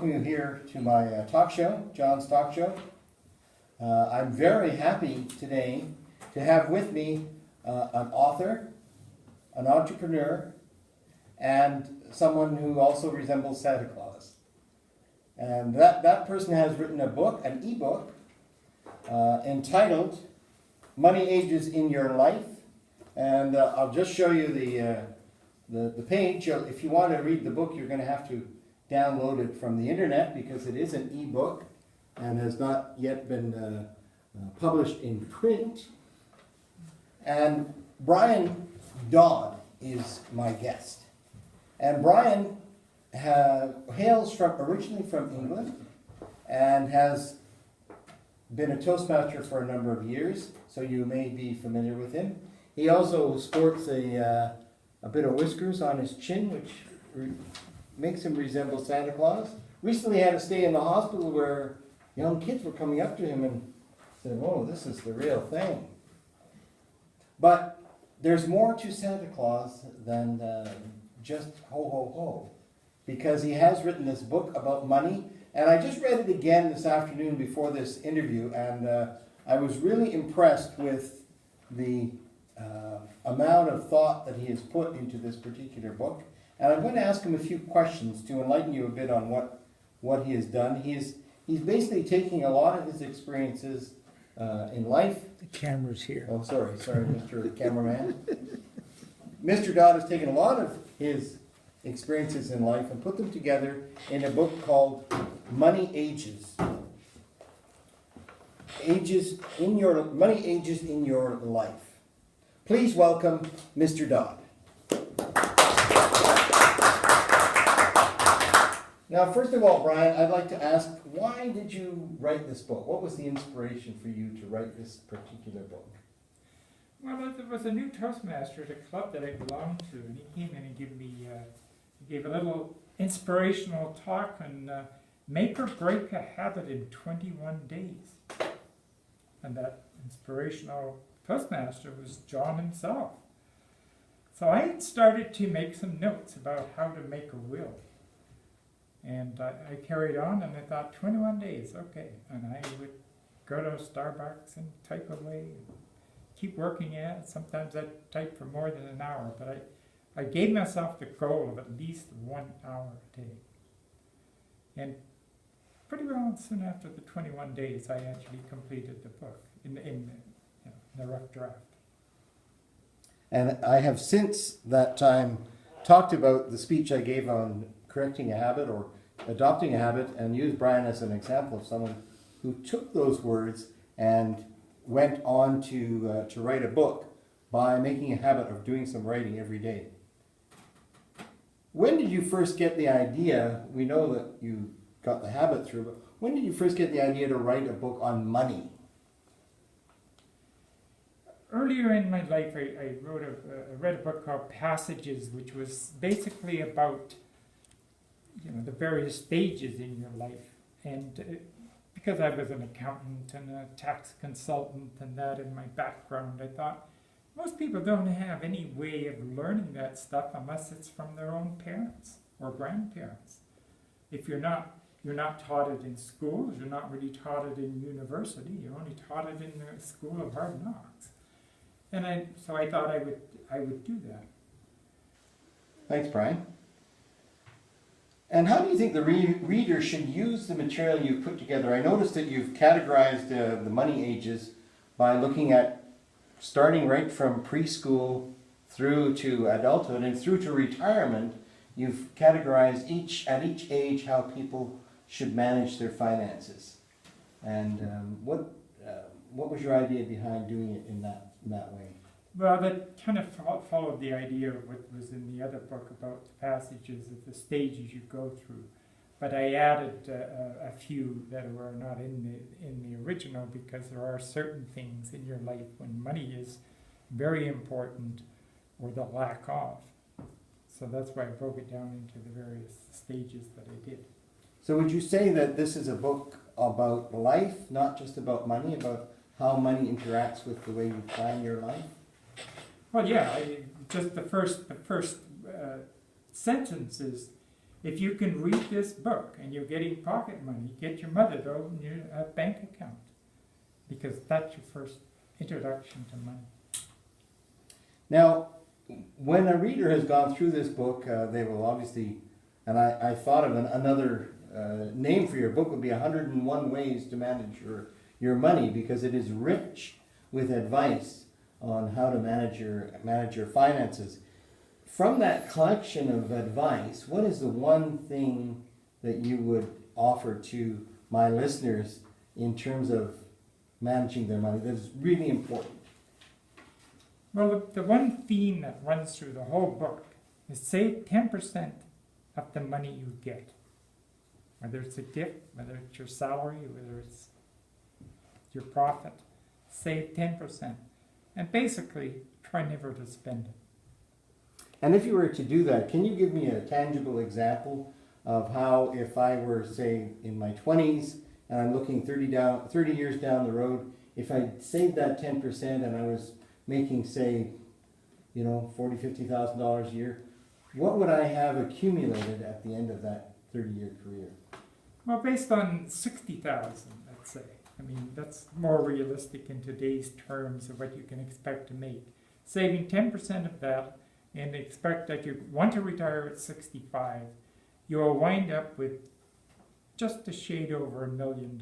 welcome you here to my talk show, John's Talk Show. I'm very happy today to have with me an author, an entrepreneur, and someone who also resembles Santa Claus. And that person has written a book, an ebook, entitled Money Ages in Your Life. And I'll just show you the page. If you want to read the book, you're going to have to download it from the internet because it is an ebook and has not yet been published in print. And Brian Dodd is my guest. And Brian hails originally from England and has been a Toastmaster for a number of years, so you may be familiar with him. He also sports a bit of whiskers on his chin, which makes him resemble Santa Claus. Recently had to stay in the hospital where young kids were coming up to him and said, "Oh, this is the real thing." But there's more to Santa Claus than just ho, ho, ho, because he has written this book about money. And I just read it again this afternoon before this interview, and I was really impressed with the amount of thought that he has put into this particular book. And I'm going to ask him a few questions to enlighten you a bit on what he has done. He's basically taking a lot of his experiences in life. The camera's here. Oh, sorry, Mr. Cameraman. Mr. Dodd has taken a lot of his experiences in life and put them together in a book called Money Ages. Money Ages in Your Life. Please welcome Mr. Dodd. Now, first of all, Brian, I'd like to ask, why did you write this book? What was the inspiration for you to write this particular book? Well, there was a new Toastmaster at a club that I belonged to, and he came in and gave a little inspirational talk on make or break a habit in 21 days. And that inspirational Toastmaster was John himself. So I had started to make some notes about how to make a will. And I carried on, and I thought, 21 days, okay. And I would go to Starbucks and type away, and keep working at it. Sometimes I'd type for more than an hour, but I gave myself the goal of at least 1 hour a day. And pretty well soon after the 21 days, I actually completed the book in the rough draft. And I have since that time talked about the speech I gave on correcting a habit or adopting a habit, and used Brian as an example of someone who took those words and went on to write a book by making a habit of doing some writing every day. When did you first get the idea? We know that you got the habit through, but when did you first get the idea to write a book on money? Earlier in my life, I read a book called Passages, which was basically about the various stages in your life. And because I was an accountant and a tax consultant and that in my background, I thought most people don't have any way of learning that stuff unless it's from their own parents or grandparents. If you're not taught it in schools, you're not really taught it in university, you're only taught it in the school of hard knocks. And so I thought I would do that. Thanks, Brian. And how do you think the reader should use the material you've put together? I noticed that you've categorized the money ages by looking at starting right from preschool through to adulthood and through to retirement. You've categorized at each age how people should manage their finances. And what was your idea behind doing it in that way? Well, that kind of followed the idea of what was in the other book about the passages of the stages you go through. But I added a few that were not in the original, because there are certain things in your life when money is very important, or the lack of. So that's why I broke it down into the various stages that I did. So would you say that this is a book about life, not just about money, about how money interacts with the way you plan your life? Well, yeah, just the first sentence is, if you can read this book and you're getting pocket money, get your mother to open your bank account, because that's your first introduction to money. Now, when a reader has gone through this book, they will obviously, and I thought of another name for your book would be 101 Ways to Manage Your Money, because it is rich with advice on how to manage your finances. From that collection of advice, what is the one thing that you would offer to my listeners in terms of managing their money that is really important? Well, the one theme that runs through the whole book is save 10% of the money you get. Whether it's a gift, whether it's your salary, whether it's your profit, save 10%. And basically, try never to spend it. And if you were to do that, can you give me a tangible example of how, if I were, say, in my 20s, and I'm looking 30 years down the road, if I saved that 10% and I was making, say, $40,000, $50,000 a year, what would I have accumulated at the end of that 30-year career? Well, based on 60,000, let's say. I mean, that's more realistic in today's terms of what you can expect to make. Saving 10% of that and expect that you want to retire at 65, you'll wind up with just a shade over $1 million.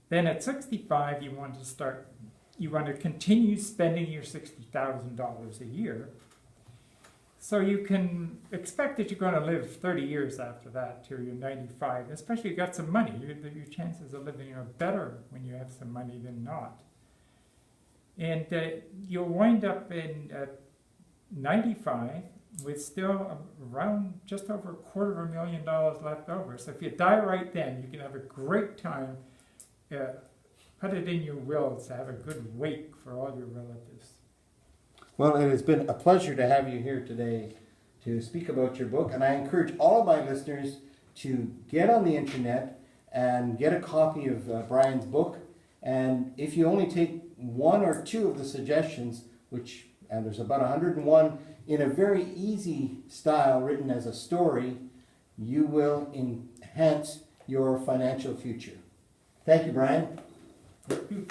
Then at 65, you want to continue spending your $60,000 a year. So you can expect that you're going to live 30 years after that till you're 95. Especially if you've got some money. Your chances of living are better when you have some money than not. And you'll wind up in 95 with still around just over $250,000 left over. So if you die right then, you can have a great time. Put it in your will to have a good wake for all your relatives. Well, it has been a pleasure to have you here today to speak about your book, and I encourage all of my listeners to get on the internet and get a copy of Brian's book. And if you only take one or two of the suggestions, and there's about 101 in a very easy style written as a story, you will enhance your financial future. Thank you, Brian. Thank you.